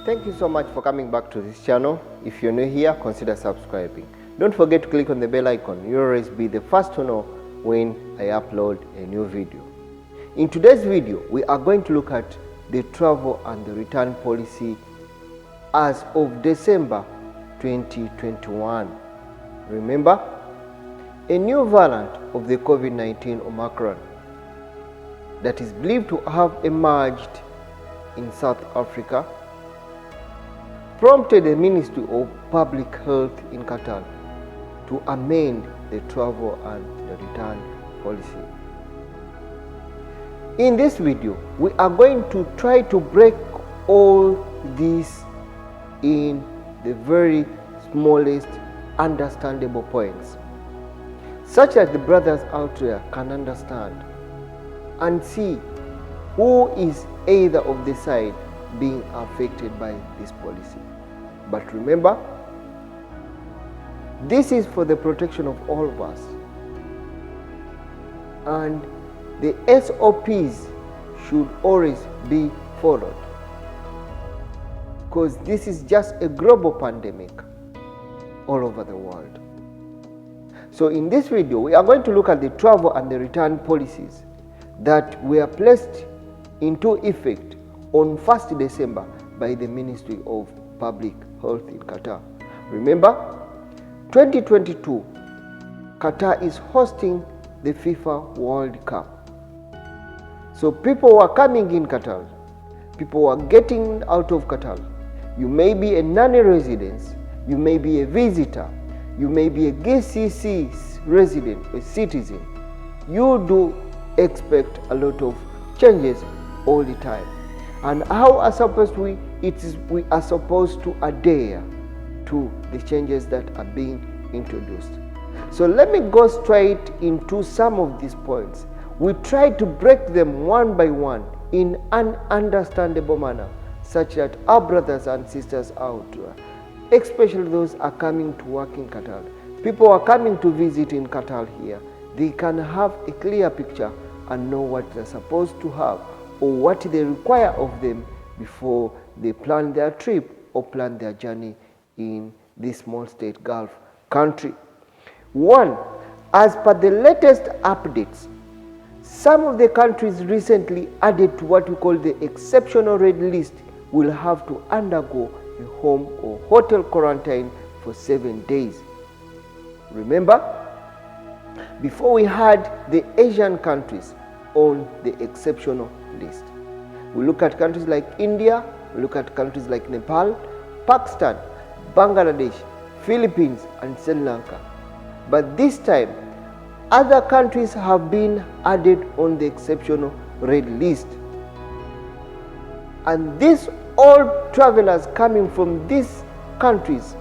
Thank you so much for coming back to this channel. If you're new here, consider subscribing. Don't forget to click on the bell icon. You'll always be the first to know when I upload a new video. In today's video, we are going to look at the travel and the return policy as of December 2021. Remember, a new variant of the COVID-19 Omicron that is believed to have emerged in South Africa prompted the Ministry of Public Health in Qatar to amend the travel and the return policy. In this video, we are going to try to break all this in the very smallest understandable points, such that the brothers out there can understand and see who is either of the side being affected by this policy. But remember, this is for the protection of all of us, and the SOPs should always be followed, because this is just a global pandemic all over the world. So in this video, we are going to look at the travel and the return policies that were placed into effect on 1st December by the Ministry of Public Health in Qatar. Remember, 2022, Qatar is hosting the FIFA World Cup. So people were coming in Qatar, people were getting out of Qatar. You may be a non-resident, you may be a visitor, you may be a GCC resident, a citizen. You do expect a lot of changes all the time. And how are we are supposed to adhere to the changes that are being introduced. So let me go straight into some of these points. We try to break them one by one in an understandable manner, such that our brothers and sisters out there, especially those are coming to work in Qatar, people are coming to visit in Qatar here, they can have a clear picture and know what they're supposed to have or what they require of them before they plan their trip or plan their journey in this small state Gulf country. One, as per the latest updates, some of the countries recently added to what we call the exceptional red list will have to undergo a home or hotel quarantine for 7 days. Remember, before we had the Asian countries on the exceptional list. We look at countries like India, we look at countries like Nepal, Pakistan, Bangladesh, Philippines, and Sri Lanka. But this time, other countries have been added on the exceptional red list. And these all travelers coming from these countries,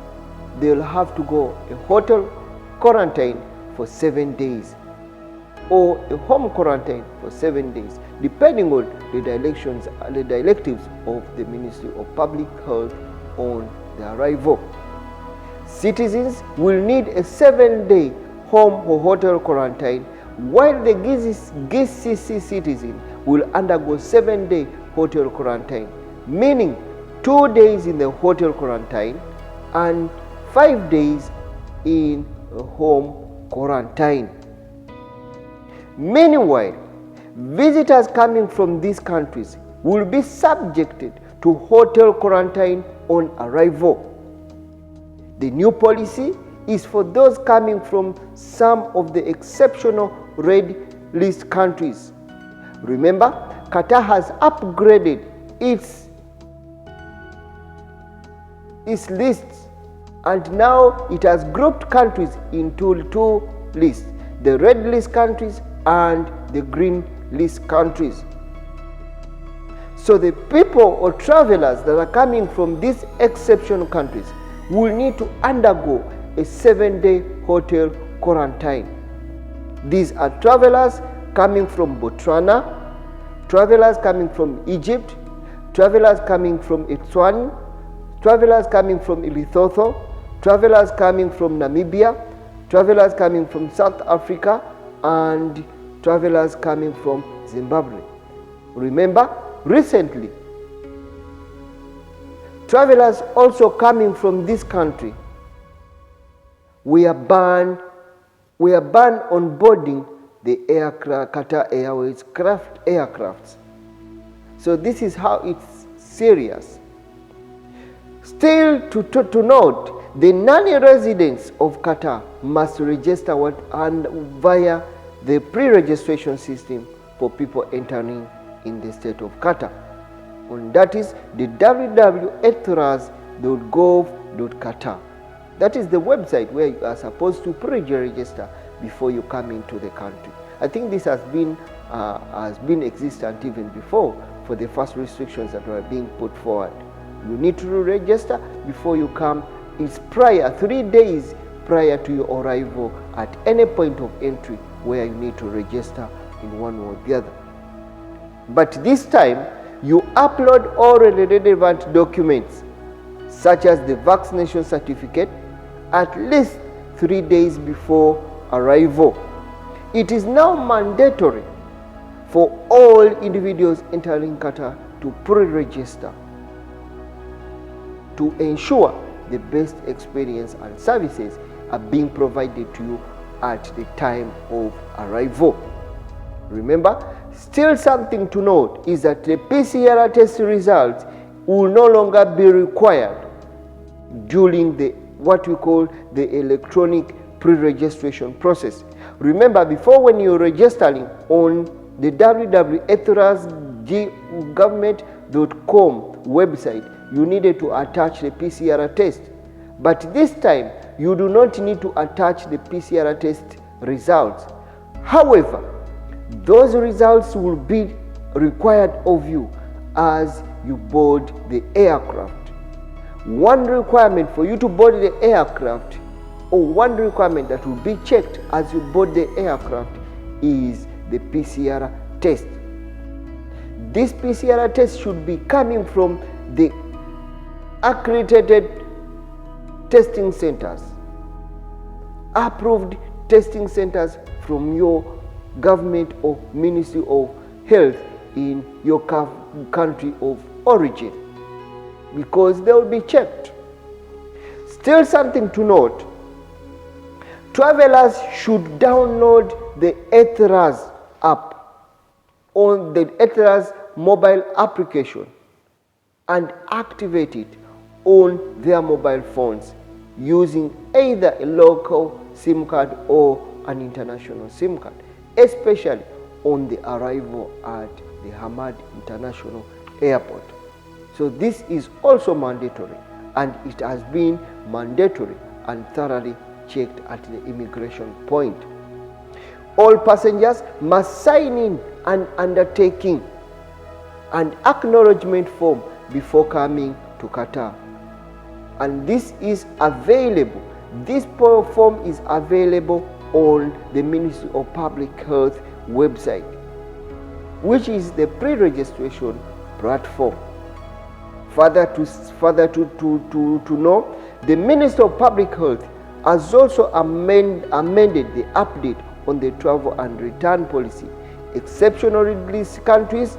they will have to go a hotel quarantine for 7 days or a home quarantine for 7 days, depending on the directives of the Ministry of Public Health on their arrival. Citizens will need a 7-day home or hotel quarantine, while the GCC citizen will undergo 7-day hotel quarantine, meaning 2 days in the hotel quarantine and 5 days in a home quarantine. Meanwhile, visitors coming from these countries will be subjected to hotel quarantine on arrival. The new policy is for those coming from some of the exceptional red list countries. Remember, Qatar has upgraded its lists, and now it has grouped countries into two lists, the red list countries and the green list countries. So the people or travelers that are coming from these exceptional countries will need to undergo a 7-day hotel quarantine. These are travelers coming from Botswana, travelers coming from Egypt, travelers coming from Eswatini, travelers coming from Lesotho, travelers coming from Namibia, travelers coming from South Africa, and travelers coming from Zimbabwe. Remember, recently travelers also coming from this country, we are banned on boarding the Qatar Airways aircrafts. So this is how it's serious. Still to note, the non-residents of Qatar must register via the pre-registration system for people entering in the state of Qatar. And that is the www.ethras.gov.qatar. That is the website where you are supposed to pre-register before you come into the country. I think this has been existent even before for the first restrictions that were being put forward. You need to register before you come. It's 3 days prior to your arrival at any point of entry where you need to register in one or the other. But this time, you upload all relevant documents such as the vaccination certificate at least 3 days before arrival. It is now mandatory for all individuals entering Qatar to pre-register to ensure the best experience and services are being provided to you at the time of arrival. Remember, still something to note is that the PCR test results will no longer be required during what we call the electronic pre-registration process. Remember, before, when you're registering on the www.ethras.government.com website, you needed to attach the PCR test. But this time, you do not need to attach the PCR test results. However, those results will be required of you as you board the aircraft. One requirement for you to board the aircraft, or one requirement that will be checked as you board the aircraft, is the PCR test. This PCR test should be coming from the accredited testing centers, approved testing centers from your government or Ministry of Health in your country of origin, because they will be checked. Still something to note, travelers should download the Ethras app on the Ethras mobile application and activate it on their mobile phones using either a local SIM card or an international SIM card, especially on the arrival at the Hamad International Airport. So this is also mandatory, and it has been mandatory and thoroughly checked at the immigration point. All passengers must sign in an undertaking and acknowledgement form before coming to Qatar. And this is available. This form is available on the Ministry of Public Health website, which is the pre-registration platform. Further to know, the Ministry of Public Health has also amended the update on the travel and return policy. Exceptional risk countries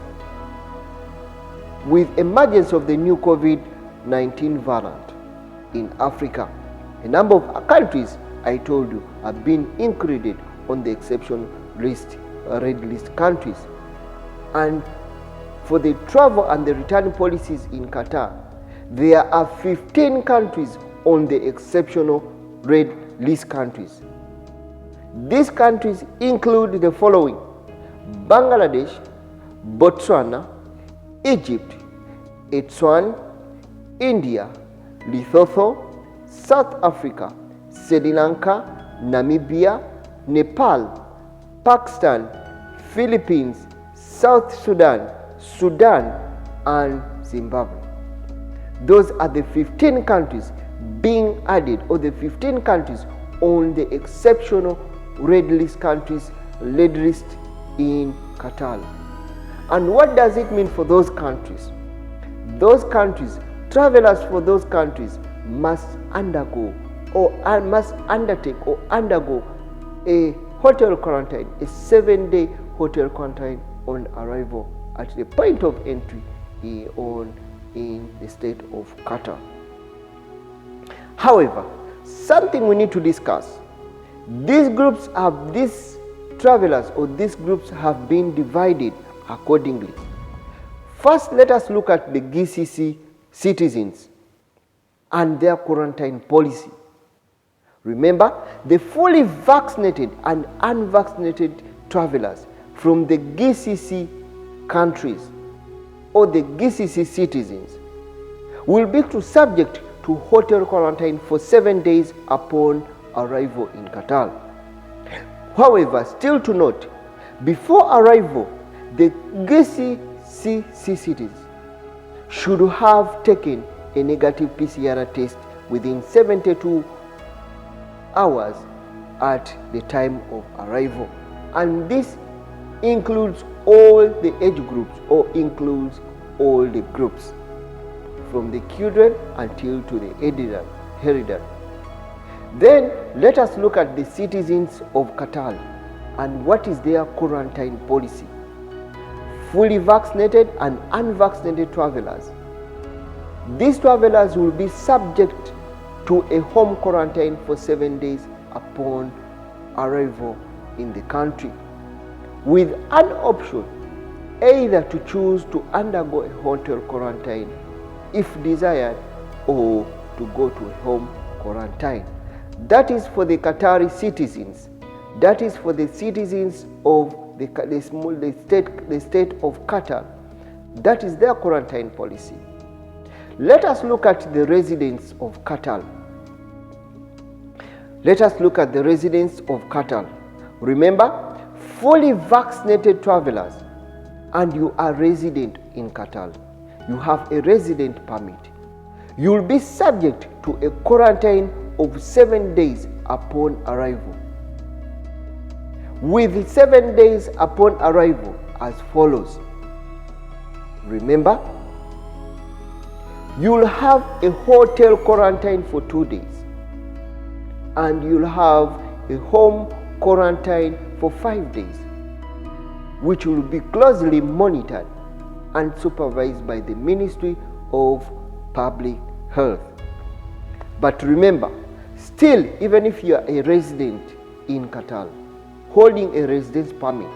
with emergence of the new COVID-19 variant in Africa. A number of countries, I told you, have been included on the exception list, red list countries. And for the travel and the return policies in Qatar, there are 15 countries on the exceptional red list countries. These countries include the following: Bangladesh, Botswana, Egypt, Etswan, India, Lesotho, South Africa, Sri Lanka, Namibia, Nepal, Pakistan, Philippines, South Sudan, Sudan, and Zimbabwe. Those are the 15 countries being added, or the 15 countries on the exceptional red list countries, red list in Qatar. And what does it mean for those countries? Those countries, travelers for those countries must undertake or undergo a hotel quarantine, a 7-day hotel quarantine on arrival at the point of entry on in the state of Qatar. However, something we need to discuss. These travelers or these groups have been divided accordingly. First, let us look at the GCC citizens and their quarantine policy. Remember, the fully vaccinated and unvaccinated travelers from the GCC countries or the GCC citizens will be subject to hotel quarantine for 7 days upon arrival in Qatar. However, still to note, before arrival, the GCC citizens should have taken a negative PCR test within 72 hours at the time of arrival, and this includes all the age groups or includes all the groups from the children until to the elderly. Then let us look at the citizens of Qatar and what is their quarantine policy. Fully vaccinated and unvaccinated travelers. These travelers will be subject to a home quarantine for 7 days upon arrival in the country, with an option either to choose to undergo a hotel quarantine if desired or to go to a home quarantine. That is for the Qatari citizens. That is for the citizens of the state of Qatar. That is their quarantine policy. Let us look at the residents of Qatar. Let us look at the residents of Qatar. Remember, fully vaccinated travelers and you are resident in Qatar. You have a resident permit. You will be subject to a quarantine of 7 days upon arrival. With 7 days upon arrival as follows. Remember, you'll have a hotel quarantine for 2 days and you'll have a home quarantine for 5 days, which will be closely monitored and supervised by the Ministry of Public Health. But remember, still, even if you are a resident in Qatar, holding a residence permit,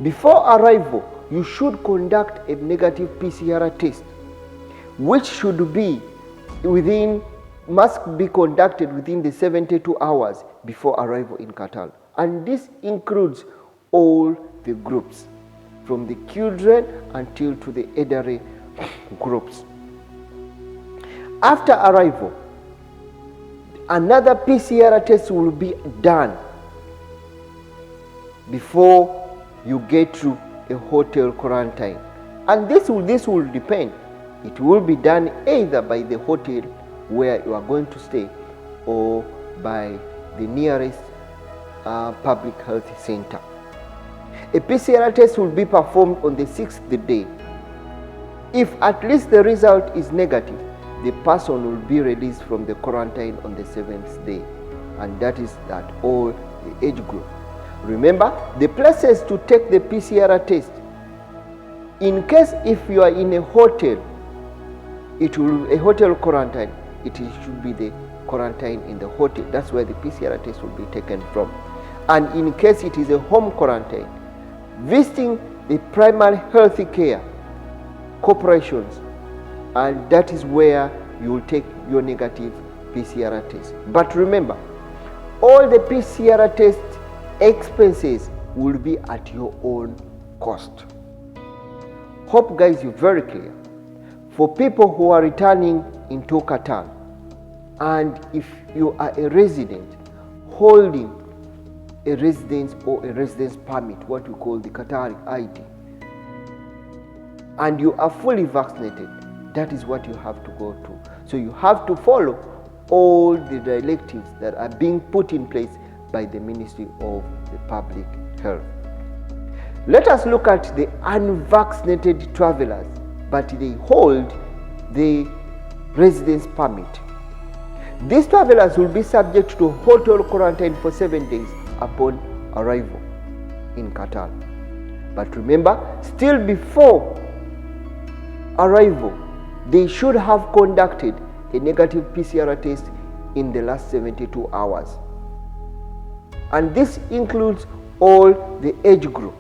before arrival, you should conduct a negative PCR test, which must be conducted within the 72 hours before arrival in Qatar. And this includes all the groups, from the children until to the elderly groups. After arrival, another PCR test will be done before you get to a hotel quarantine. And this will depend. It will be done either by the hotel where you are going to stay or by the nearest public health center. A PCR test will be performed on the 6th day. If at least the result is negative, the person will be released from the quarantine on the 7th day, and that is at all the age group. Remember, the places to take the PCR test, in case if you are in a hotel, a hotel quarantine, it should be the quarantine in the hotel. That's where the PCR test will be taken from. And in case it is a home quarantine, visiting the primary health care corporations, and that is where you will take your negative PCR test. But remember, all the PCR test expenses will be at your own cost. Hope guys you're very clear. For people who are returning into Qatar, and if you are a resident holding a residence or a residence permit, what we call the Qatari ID, and you are fully vaccinated, that is what you have to go to. So you have to follow all the directives that are being put in place by the Ministry of the Public Health. Let us look at the unvaccinated travelers, but they hold the residence permit. These travelers will be subject to hotel quarantine for 7 days upon arrival in Qatar. But remember, still before arrival, they should have conducted a negative PCR test in the last 72 hours. And this includes all the age group.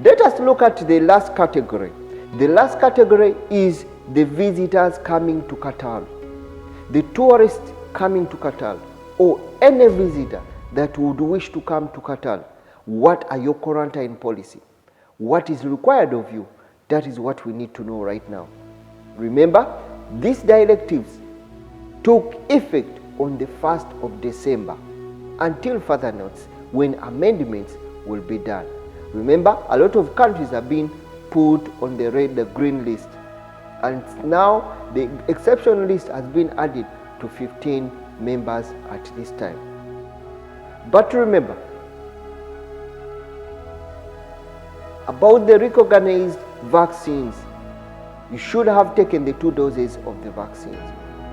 Let us look at the last category. The last category is the visitors coming to Qatar, the tourists coming to Qatar, or any visitor that would wish to come to Qatar. What are your quarantine policy? What is required of you? That is what we need to know right now. Remember, these directives took effect on the 1st of December until further notice, when amendments will be done. Remember, a lot of countries have been put on the red, the green list, and now the exception list has been added to 15 members at this time. But remember, about the recognized vaccines, you should have taken the 2 doses of the vaccines,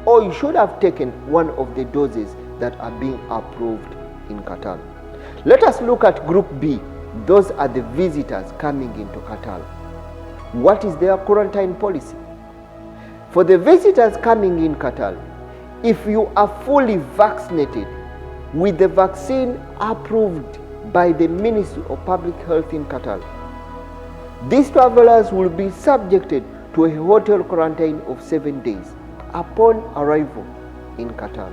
or you should have taken one of the doses that are being approved in Qatar. Let us look at Group B. Those are the visitors coming into Qatar. What is their quarantine policy? For the visitors coming in Qatar, if you are fully vaccinated with the vaccine approved by the Ministry of Public Health in Qatar, these travelers will be subjected to a hotel quarantine of 7 days upon arrival in Qatar.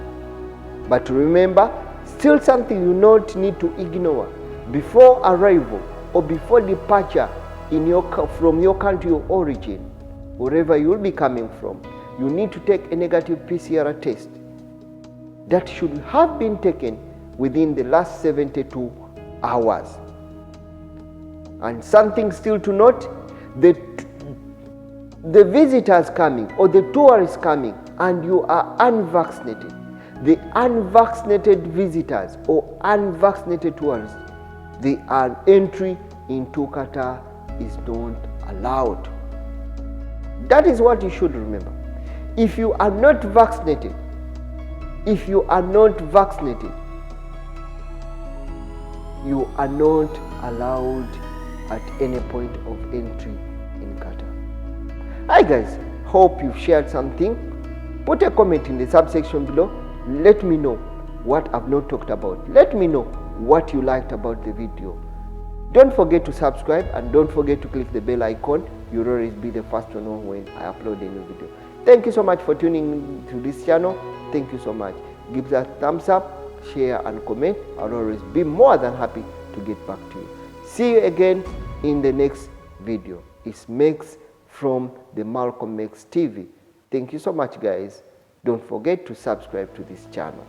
But remember, still something you not need to ignore. Before arrival or before departure from your country of origin, wherever you will be coming from, you need to take a negative PCR test that should have been taken within the last 72 hours. And something still to note, the visitors coming or the tourists coming and you are unvaccinated, the unvaccinated visitors or unvaccinated tourists, their entry into Qatar is not allowed. That is what you should remember. If you are not vaccinated, you are not allowed at any point of entry in Qatar. Hi guys, hope you've shared something. Put a comment in the subsection below. Let me know what I've not talked about. Let me know what you liked about the video. Don't forget to subscribe and don't forget to click the bell icon. You'll always be the first to know when I upload a new video. Thank you so much for tuning to this channel. Thank you so much. Give that thumbs up, share and comment. I'll always be more than happy to get back to you. See you again in the next video. It's Max from the Malcolm Max TV. Thank you so much guys. Don't forget to subscribe to this channel.